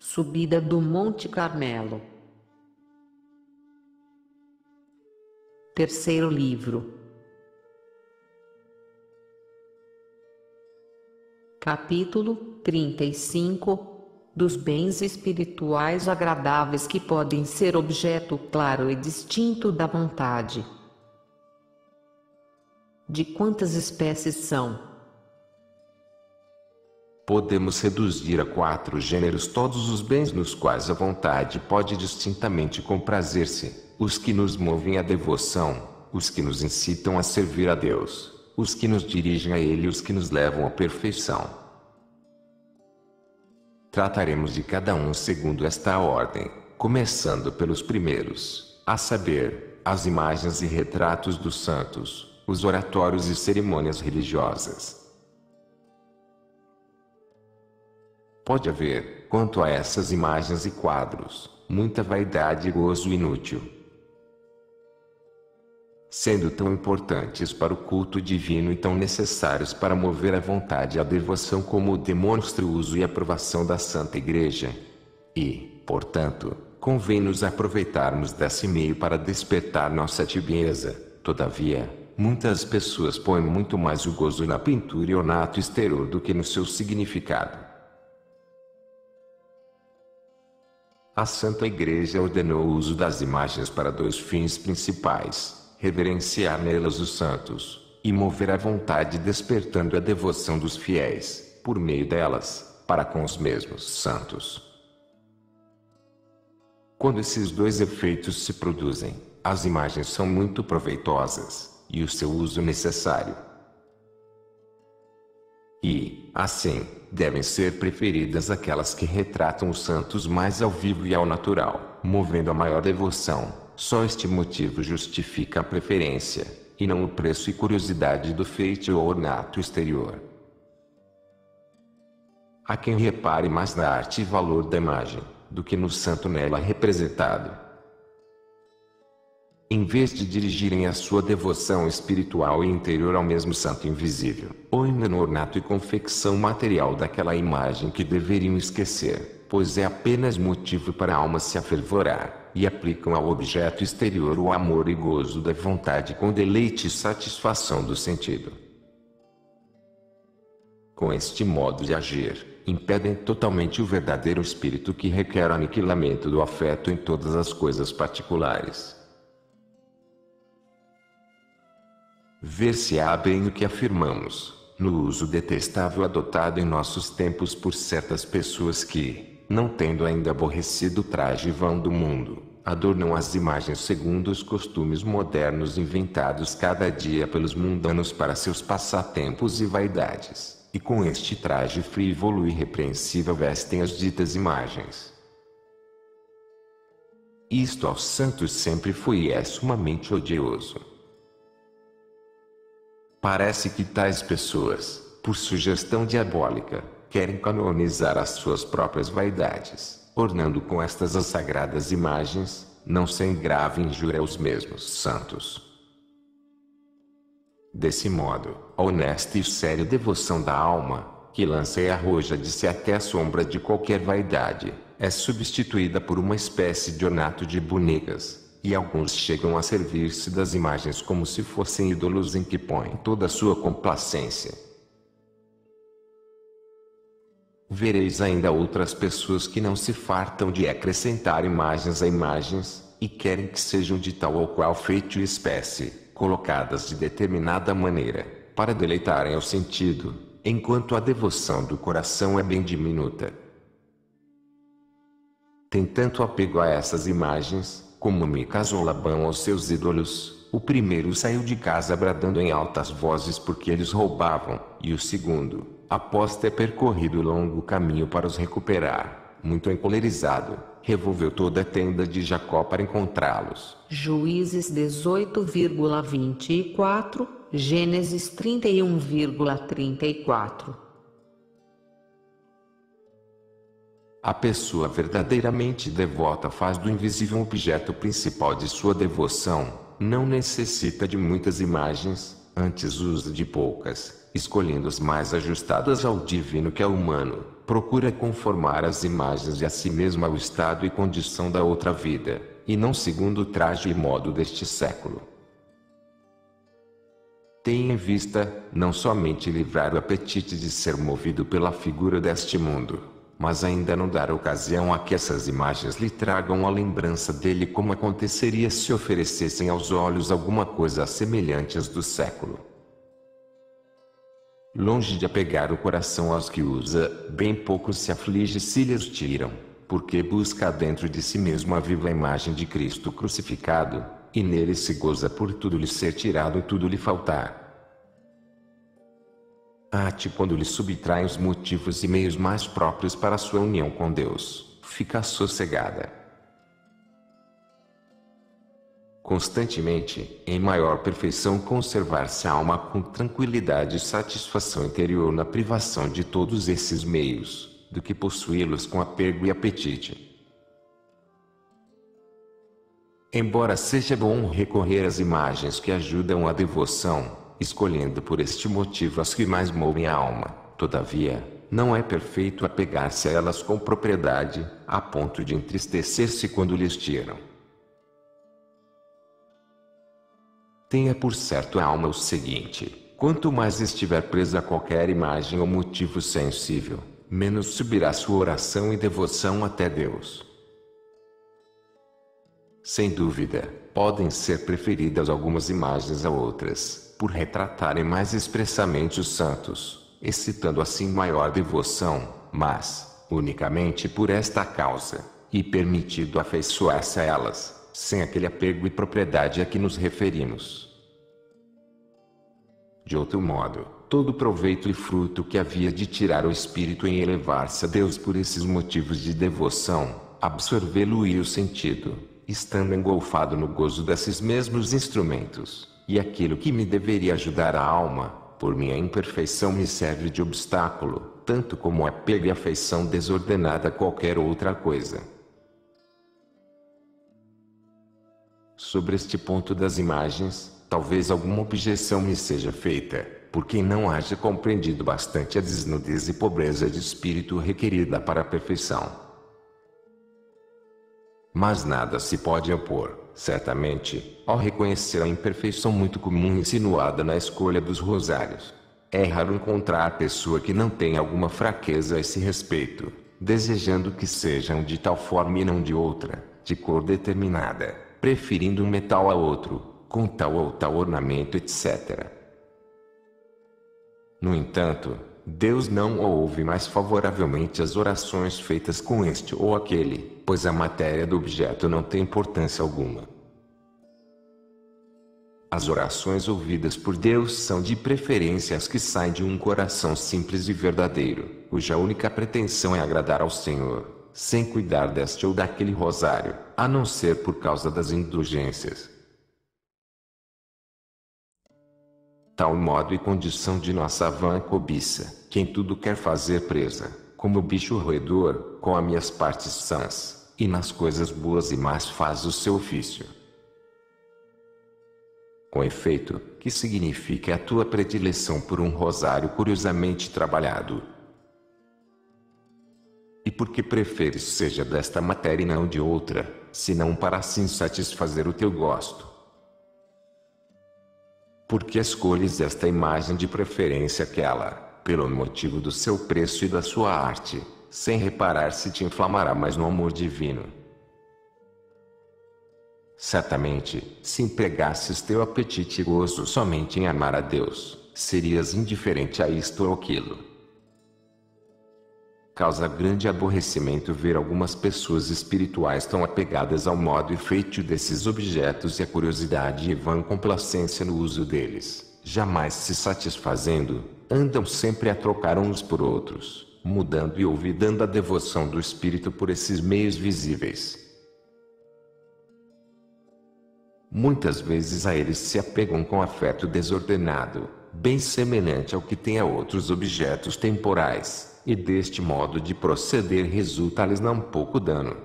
Subida do Monte Carmelo. Terceiro livro. Capítulo 35. Dos bens espirituais agradáveis que podem ser objeto claro e distinto da vontade. De quantas espécies são? Podemos reduzir a 4 gêneros todos os bens nos quais a vontade pode distintamente comprazer-se: os que nos movem à devoção, os que nos incitam a servir a Deus, os que nos dirigem a Ele e os que nos levam à perfeição. Trataremos de cada um segundo esta ordem, começando pelos primeiros, a saber, as imagens e retratos dos santos, os oratórios e cerimônias religiosas. Pode haver, quanto a essas imagens e quadros, muita vaidade e gozo inútil. Sendo tão importantes para o culto divino e tão necessários para mover a vontade à devoção como demonstra o uso e aprovação da Santa Igreja. E, portanto, convém-nos aproveitarmos desse meio para despertar nossa tibieza. Todavia, muitas pessoas põem muito mais o gozo na pintura e ornato exterior do que no seu significado. A Santa Igreja ordenou o uso das imagens para 2 fins principais: reverenciar nelas os santos, e mover a vontade despertando a devoção dos fiéis, por meio delas, para com os mesmos santos. Quando esses 2 efeitos se produzem, as imagens são muito proveitosas, e o seu uso necessário. E, assim, devem ser preferidas aquelas que retratam os santos mais ao vivo e ao natural, movendo a maior devoção. Só este motivo justifica a preferência, e não o preço e curiosidade do feitio ou ornato exterior. Há quem repare mais na arte e valor da imagem, do que no santo nela representado. Em vez de dirigirem a sua devoção espiritual e interior ao mesmo santo invisível, ou ainda no ornato e confecção material daquela imagem que deveriam esquecer, pois é apenas motivo para a alma se afervorar, e aplicam ao objeto exterior o amor e gozo da vontade com deleite e satisfação do sentido. Com este modo de agir, impedem totalmente o verdadeiro espírito que requer o aniquilamento do afeto em todas as coisas particulares. Ver-se-á bem o que afirmamos, no uso detestável adotado em nossos tempos por certas pessoas que, não tendo ainda aborrecido o traje vão do mundo, adornam as imagens segundo os costumes modernos inventados cada dia pelos mundanos para seus passatempos e vaidades, e com este traje frívolo e irrepreensível vestem as ditas imagens. Isto aos santos sempre foi e é sumamente odioso. Parece que tais pessoas, por sugestão diabólica, querem canonizar as suas próprias vaidades, ornando com estas as sagradas imagens, não sem grave injúria aos mesmos santos. Desse modo, a honesta e séria devoção da alma, que lança e arroja de si até a sombra de qualquer vaidade, é substituída por uma espécie de ornato de bonecas. E alguns chegam a servir-se das imagens como se fossem ídolos em que põem toda a sua complacência. Vereis ainda outras pessoas que não se fartam de acrescentar imagens a imagens, e querem que sejam de tal ou qual feitio e espécie, colocadas de determinada maneira, para deleitarem ao sentido, enquanto a devoção do coração é bem diminuta. Tem tanto apego a essas imagens, como Micas ou Labão aos seus ídolos. O primeiro saiu de casa bradando em altas vozes porque eles roubavam, e o segundo, após ter percorrido longo caminho para os recuperar, muito encolerizado, revolveu toda a tenda de Jacó para encontrá-los. Juízes 18,24, Gênesis 31,34. A pessoa verdadeiramente devota faz do invisível um objeto principal de sua devoção, não necessita de muitas imagens, antes usa de poucas, escolhendo as mais ajustadas ao divino que ao humano, procura conformar as imagens de a si mesmo ao estado e condição da outra vida, e não segundo o traje e modo deste século. Tem em vista, não somente livrar o apetite de ser movido pela figura deste mundo, mas ainda não dar ocasião a que essas imagens lhe tragam a lembrança dele, como aconteceria se oferecessem aos olhos alguma coisa semelhante às do século. Longe de apegar o coração aos que usa, bem pouco se aflige se lhes tiram, porque busca dentro de si mesmo a viva imagem de Cristo crucificado, e nele se goza por tudo lhe ser tirado e tudo lhe faltar. Ate quando lhe subtraem os motivos e meios mais próprios para sua união com Deus, fica sossegada. Constantemente, em maior perfeição, conservar-se a alma com tranquilidade e satisfação interior na privação de todos esses meios, do que possuí-los com apego e apetite. Embora seja bom recorrer às imagens que ajudam a devoção, escolhendo por este motivo as que mais movem a alma, todavia, não é perfeito apegar-se a elas com propriedade, a ponto de entristecer-se quando lhes tiram. Tenha por certo a alma o seguinte: quanto mais estiver presa a qualquer imagem ou motivo sensível, menos subirá sua oração e devoção até Deus. Sem dúvida, podem ser preferidas algumas imagens a outras, por retratarem mais expressamente os santos, excitando assim maior devoção, mas, unicamente por esta causa, e permitido afeiçoar-se a elas, sem aquele apego e propriedade a que nos referimos. De outro modo, todo o proveito e fruto que havia de tirar o espírito em elevar-se a Deus por esses motivos de devoção, absorvê-lo-ia o sentido, estando engolfado no gozo desses mesmos instrumentos, e aquilo que me deveria ajudar a alma, por minha imperfeição me serve de obstáculo, tanto como apego e afeição desordenada a qualquer outra coisa. Sobre este ponto das imagens, talvez alguma objeção me seja feita, por quem não haja compreendido bastante a desnudez e pobreza de espírito requerida para a perfeição. Mas nada se pode opor, certamente, ao reconhecer a imperfeição muito comum insinuada na escolha dos rosários. É raro encontrar pessoa que não tenha alguma fraqueza a esse respeito, desejando que sejam de tal forma e não de outra, de cor determinada, preferindo um metal a outro, com tal ou tal ornamento, etc. No entanto, Deus não ouve mais favoravelmente as orações feitas com este ou aquele, pois a matéria do objeto não tem importância alguma. As orações ouvidas por Deus são de preferência as que saem de um coração simples e verdadeiro, cuja única pretensão é agradar ao Senhor, sem cuidar deste ou daquele rosário, a não ser por causa das indulgências. Tal modo e condição de nossa vã cobiça, que em tudo quer fazer presa, como o bicho roedor, com as minhas partes sãs, e nas coisas boas e más faz o seu ofício. Com efeito, que significa a tua predileção por um rosário curiosamente trabalhado? E por que preferes seja desta matéria e não de outra, senão para assim satisfazer o teu gosto? Por que escolhes esta imagem de preferência aquela, pelo motivo do seu preço e da sua arte, sem reparar se te inflamará mais no amor divino? Certamente, se empregasses teu apetite e gozo somente em amar a Deus, serias indiferente a isto ou aquilo. Causa grande aborrecimento ver algumas pessoas espirituais tão apegadas ao modo e feitio desses objetos e à curiosidade e vã complacência no uso deles, jamais se satisfazendo, andam sempre a trocar uns por outros, mudando e olvidando a devoção do espírito por esses meios visíveis. Muitas vezes a eles se apegam com afeto desordenado, bem semelhante ao que tem a outros objetos temporais, e deste modo de proceder resulta-lhes não pouco dano.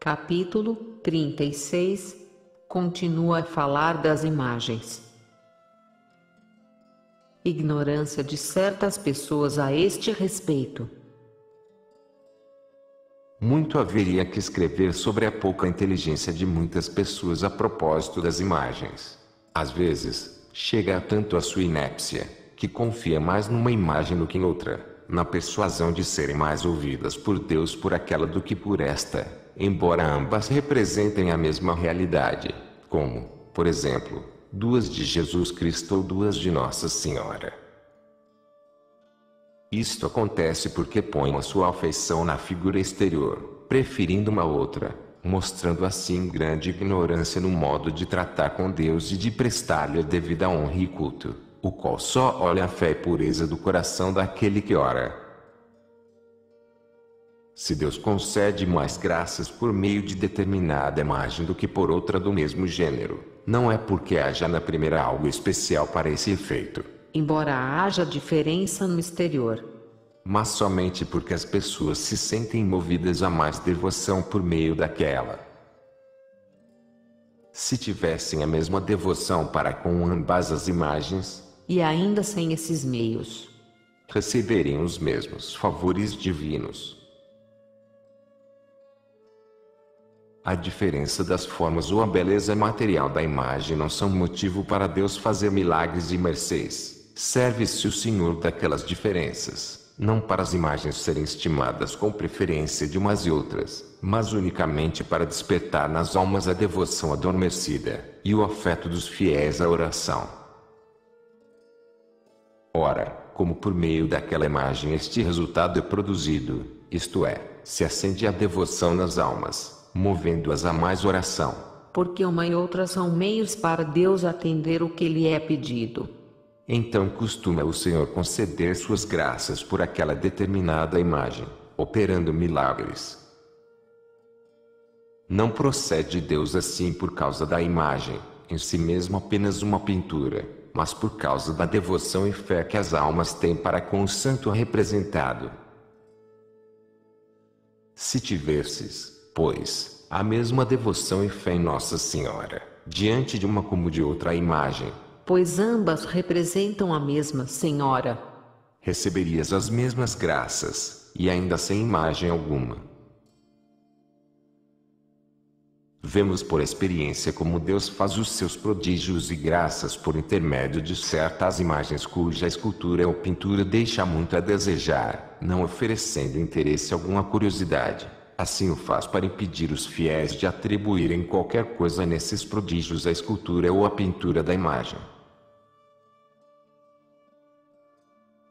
Capítulo 36 continua a falar das imagens. Ignorância de certas pessoas a este respeito. Muito haveria que escrever sobre a pouca inteligência de muitas pessoas a propósito das imagens. Às vezes, chega a tanto a sua inépcia, que confia mais numa imagem do que em outra, na persuasão de serem mais ouvidas por Deus por aquela do que por esta, embora ambas representem a mesma realidade, como, por exemplo, duas de Jesus Cristo ou duas de Nossa Senhora. Isto acontece porque põem a sua afeição na figura exterior, preferindo uma outra, mostrando assim grande ignorância no modo de tratar com Deus e de prestar-lhe a devida honra e culto, o qual só olha a fé e pureza do coração daquele que ora. Se Deus concede mais graças por meio de determinada imagem do que por outra do mesmo gênero, não é porque haja na primeira algo especial para esse efeito, embora haja diferença no exterior, mas somente porque as pessoas se sentem movidas a mais devoção por meio daquela. Se tivessem a mesma devoção para com ambas as imagens, e ainda sem esses meios, receberiam os mesmos favores divinos. A diferença das formas ou a beleza material da imagem não são motivo para Deus fazer milagres e mercês. Serve-se o Senhor daquelas diferenças, não para as imagens serem estimadas com preferência de umas e outras, mas unicamente para despertar nas almas a devoção adormecida, e o afeto dos fiéis à oração. Ora, como por meio daquela imagem este resultado é produzido, isto é, se acende a devoção nas almas, movendo-as a mais oração. Porque uma e outra são meios para Deus atender o que lhe é pedido. Então costuma o Senhor conceder suas graças por aquela determinada imagem, operando milagres. Não procede Deus assim por causa da imagem, em si mesmo apenas uma pintura, mas por causa da devoção e fé que as almas têm para com o santo representado. Se tivesses, pois, a mesma devoção e fé em Nossa Senhora, diante de uma como de outra imagem, pois ambas representam a mesma Senhora, receberias as mesmas graças, e ainda sem imagem alguma. Vemos por experiência como Deus faz os seus prodígios e graças por intermédio de certas imagens cuja escultura ou pintura deixa muito a desejar, não oferecendo interesse algum à curiosidade. Assim o faz para impedir os fiéis de atribuírem qualquer coisa nesses prodígios à escultura ou à pintura da imagem.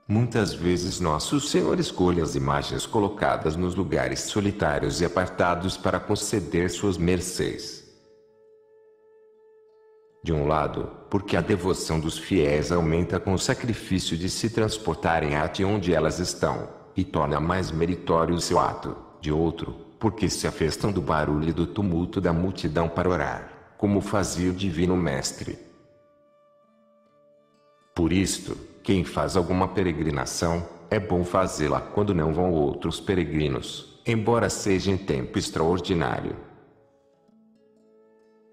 Muitas vezes Nosso Senhor escolhe as imagens colocadas nos lugares solitários e apartados para conceder suas mercês. De um lado, porque a devoção dos fiéis aumenta com o sacrifício de se transportarem até onde elas estão, e torna mais meritório o seu ato. De outro, porque se afastam do barulho e do tumulto da multidão para orar, como fazia o Divino Mestre. Por isto, quem faz alguma peregrinação, é bom fazê-la quando não vão outros peregrinos, embora seja em tempo extraordinário.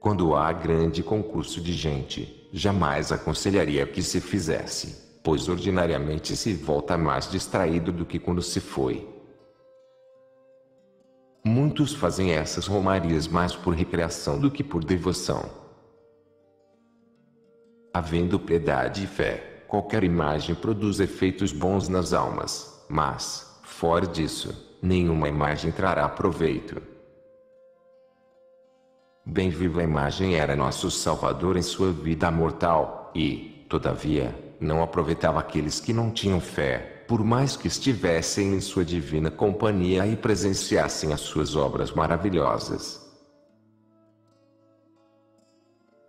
Quando há grande concurso de gente, jamais aconselharia que se fizesse, pois ordinariamente se volta mais distraído do que quando se foi. Muitos fazem essas romarias mais por recreação do que por devoção. Havendo piedade e fé, qualquer imagem produz efeitos bons nas almas, mas, fora disso, nenhuma imagem trará proveito. Bem viva a imagem era nosso Salvador em sua vida mortal, e, todavia, não aproveitava aqueles que não tinham fé, por mais que estivessem em sua divina companhia e presenciassem as suas obras maravilhosas.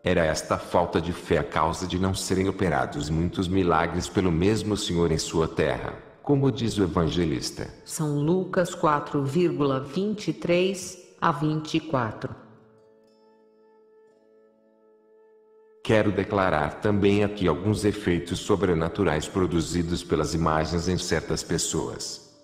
Era esta falta de fé a causa de não serem operados muitos milagres pelo mesmo Senhor em sua terra, como diz o evangelista. São Lucas 4,23 a 24. Quero declarar também aqui alguns efeitos sobrenaturais produzidos pelas imagens em certas pessoas.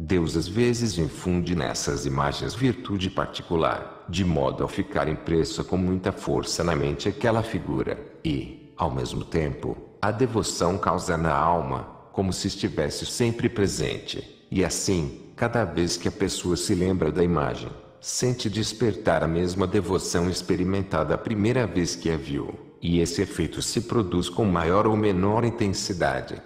Deus às vezes infunde nessas imagens virtude particular, de modo a ficar impressa com muita força na mente aquela figura, e, ao mesmo tempo, a devoção causa na alma, como se estivesse sempre presente, e assim, cada vez que a pessoa se lembra da imagem, sente despertar a mesma devoção experimentada a primeira vez que a viu, e esse efeito se produz com maior ou menor intensidade.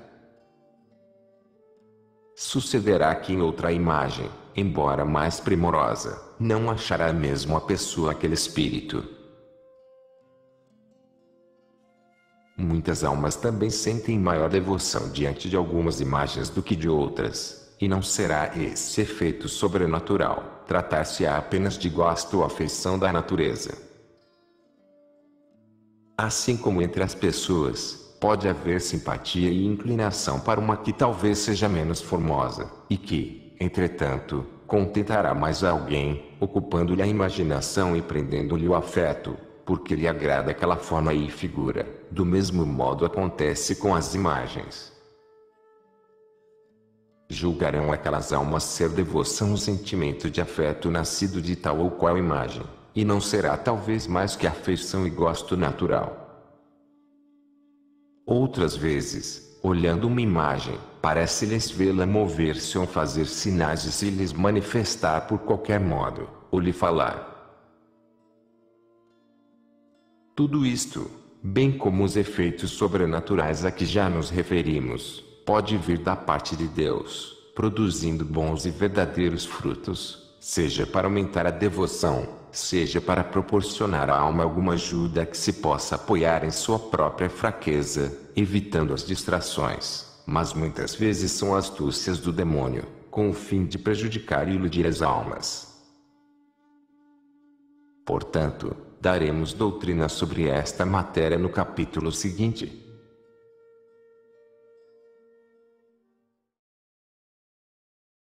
Sucederá que em outra imagem, embora mais primorosa, não achará mesmo a pessoa aquele espírito. Muitas almas também sentem maior devoção diante de algumas imagens do que de outras, e não será esse efeito sobrenatural, tratar-se-á apenas de gosto ou afeição da natureza. Assim como entre as pessoas, pode haver simpatia e inclinação para uma que talvez seja menos formosa, e que, entretanto, contentará mais a alguém, ocupando-lhe a imaginação e prendendo-lhe o afeto, porque lhe agrada aquela forma e figura. Do mesmo modo acontece com as imagens. Julgarão aquelas almas ser devoção o sentimento de afeto nascido de tal ou qual imagem, e não será talvez mais que afeição e gosto natural. Outras vezes, olhando uma imagem, parece-lhes vê-la mover-se ou fazer sinais e se lhes manifestar por qualquer modo, ou lhe falar. Tudo isto, bem como os efeitos sobrenaturais a que já nos referimos, pode vir da parte de Deus, produzindo bons e verdadeiros frutos, seja para aumentar a devoção, seja para proporcionar à alma alguma ajuda a que se possa apoiar em sua própria fraqueza, evitando as distrações, mas muitas vezes são astúcias do demônio, com o fim de prejudicar e iludir as almas. Portanto, daremos doutrina sobre esta matéria no capítulo seguinte.